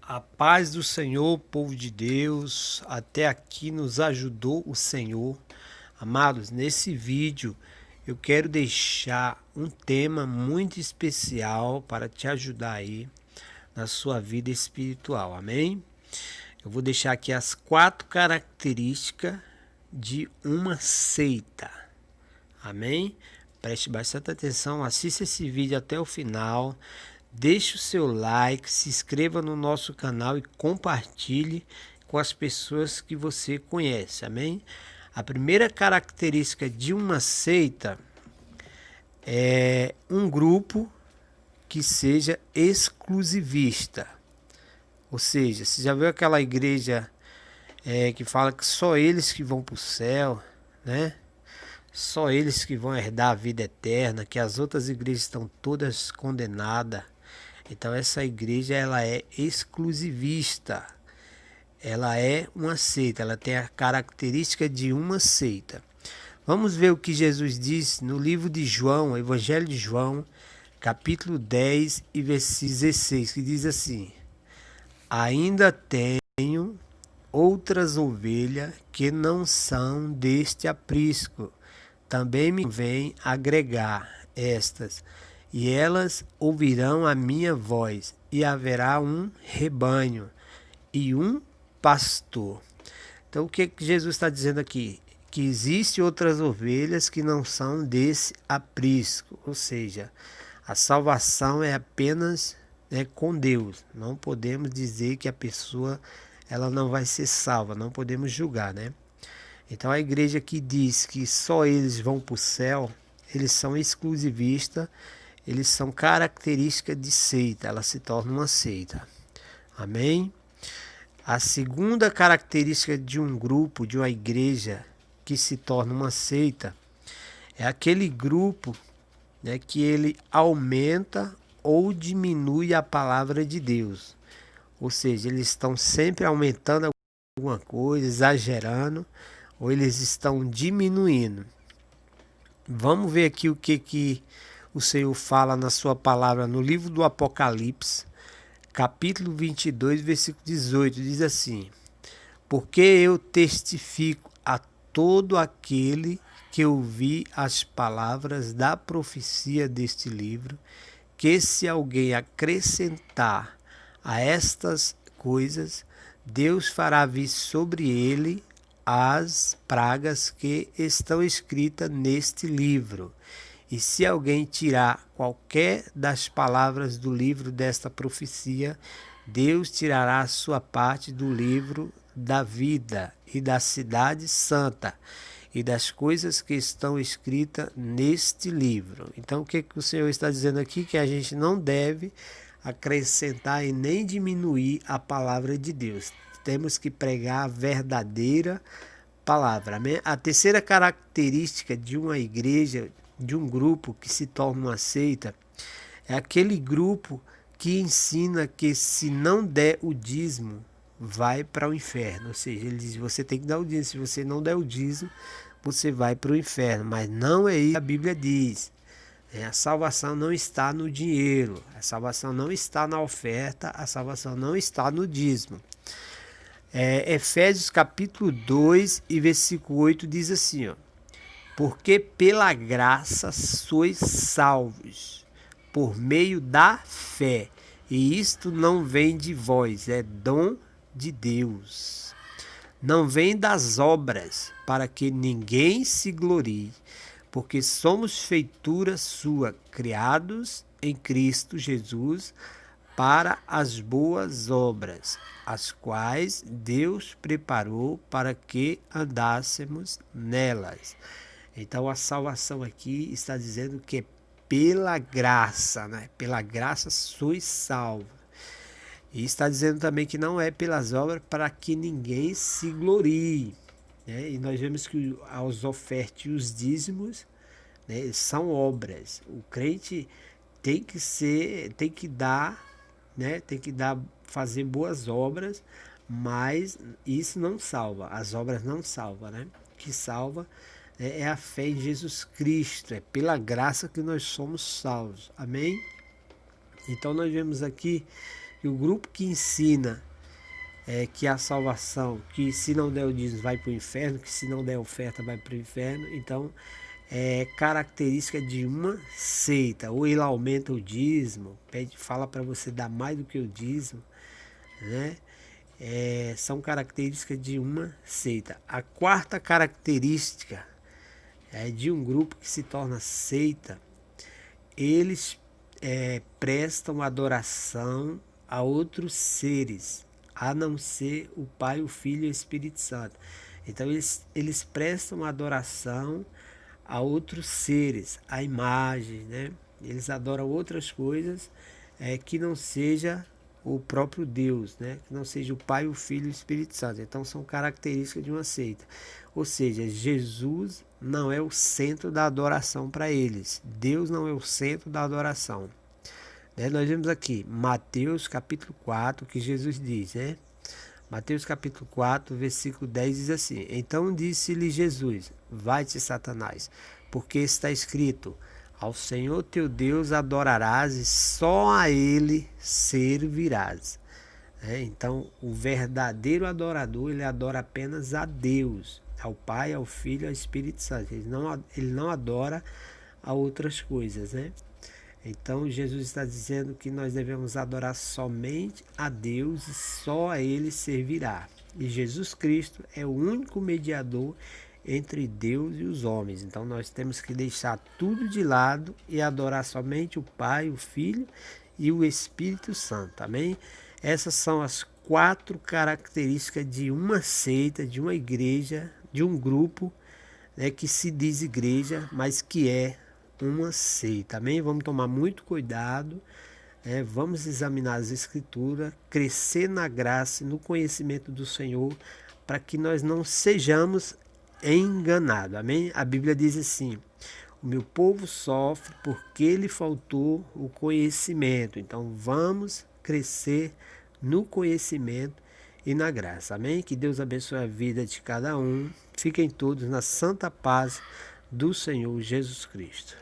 A paz do Senhor, povo de Deus, até aqui nos ajudou o Senhor. Amados, nesse vídeo eu quero deixar um tema muito especial para te ajudar aí na sua vida espiritual, amém? Eu vou deixar aqui as 4 características de uma seita, amém? Preste bastante atenção, assista esse vídeo até o final. Deixe o seu like, se inscreva no nosso canal e compartilhe com as pessoas que você conhece, amém? A primeira característica de uma seita é um grupo que seja exclusivista. Ou seja, você já viu aquela igreja que fala que só eles que vão para o céu, né? Só eles que vão herdar a vida eterna, que as outras igrejas estão todas condenadas. Então essa igreja ela é exclusivista, ela é uma seita, ela tem a característica de uma seita. Vamos ver o que Jesus diz no livro de João, Evangelho de João, capítulo 10 e versículo 16, que diz assim: ainda tenho outras ovelhas que não são deste aprisco, também me vem agregar estas, e elas ouvirão a minha voz, e haverá um rebanho e um pastor. Então o que Jesus está dizendo aqui? Que existem outras ovelhas que não são desse aprisco, ou seja, a salvação é apenas com Deus. Não podemos dizer que a pessoa ela não vai ser salva, não podemos julgar, né? Então a igreja que diz que só eles vão para o céu, eles são exclusivistas, eles são características de seita, ela se torna uma seita. Amém? A segunda característica de um grupo, de uma igreja que se torna uma seita, é aquele grupo que ele aumenta ou diminui a palavra de Deus. Ou seja, eles estão sempre aumentando alguma coisa, exagerando, ou eles estão diminuindo. Vamos ver aqui o que o Senhor fala na sua palavra no livro do Apocalipse, capítulo 22, versículo 18, diz assim: porque eu testifico a todo aquele que ouvi as palavras da profecia deste livro, que se alguém acrescentar a estas coisas, Deus fará vir sobre ele as pragas que estão escritas neste livro. E se alguém tirar qualquer das palavras do livro desta profecia, Deus tirará a sua parte do livro da vida e da cidade santa e das coisas que estão escritas neste livro. Então o que o Senhor está dizendo aqui? Que a gente não deve acrescentar e nem diminuir a palavra de Deus. Temos que pregar a verdadeira palavra. A terceira característica de uma igreja, de um grupo que se torna uma seita, é aquele grupo que ensina que se não der o dízimo, vai para o inferno. Ou seja, ele diz, você tem que dar o dízimo, se você não der o dízimo, você vai para o inferno. Mas não é isso que a Bíblia diz. A salvação não está no dinheiro, a salvação não está na oferta, a salvação não está no dízimo. Efésios capítulo 2 e versículo 8 diz assim, porque pela graça sois salvos, por meio da fé, e isto não vem de vós, é dom de Deus. Não vem das obras, para que ninguém se glorie, porque somos feitura sua, criados em Cristo Jesus, para as boas obras, as quais Deus preparou para que andássemos nelas. Então a salvação aqui está dizendo que é pela graça, né? Pela graça sois salvos. E está dizendo também que não é pelas obras para que ninguém se glorie. E nós vemos que as ofertas e os dízimos são obras. O crente tem que dar, fazer boas obras, mas isso não salva. As obras não salvam, né? O que salva é a fé em Jesus Cristo, é pela graça que nós somos salvos. Amém? Então nós vemos aqui que E o grupo que ensina que a salvação, que se não der o dízimo vai para o inferno, que se não der oferta vai para o inferno, então é característica de uma seita. Ou ele aumenta o dízimo, fala para você dar mais do que o dízimo, né? São características de uma seita. A quarta característica de um grupo que se torna seita, eles prestam adoração a outros seres, a não ser o Pai, o Filho e o Espírito Santo. Então eles prestam adoração a outros seres, a imagem, né? Eles adoram outras coisas que não seja o próprio Deus, né? Que não seja o Pai, o Filho e o Espírito Santo. Então são características de uma seita. Ou seja, Jesus não é o centro da adoração para eles. Deus não é o centro da adoração. Nós vemos aqui Mateus capítulo 4, que Jesus diz, né? Mateus capítulo 4, versículo 10 diz assim: Então disse-lhe Jesus: Vai-te, Satanás, porque está escrito: Ao Senhor teu Deus adorarás e só a Ele servirás. Então, o verdadeiro adorador, ele adora apenas a Deus, ao Pai, ao Filho e ao Espírito Santo. Ele não adora a outras coisas, né? Então, Jesus está dizendo que nós devemos adorar somente a Deus e só a Ele servirá. E Jesus Cristo é o único mediador entre Deus e os homens. Então, nós temos que deixar tudo de lado e adorar somente o Pai, o Filho e o Espírito Santo. Amém? Essas são as 4 características de uma seita, de uma igreja, de um grupo, né, que se diz igreja, mas que é uma seita. Amém? Vamos tomar muito cuidado, vamos examinar as escrituras, crescer na graça e no conhecimento do Senhor, para que nós não sejamos enganados. Amém? A Bíblia diz assim: o meu povo sofre porque lhe faltou o conhecimento. Então vamos crescer no conhecimento e na graça. Amém? Que Deus abençoe a vida de cada um. Fiquem todos na santa paz do Senhor Jesus Cristo.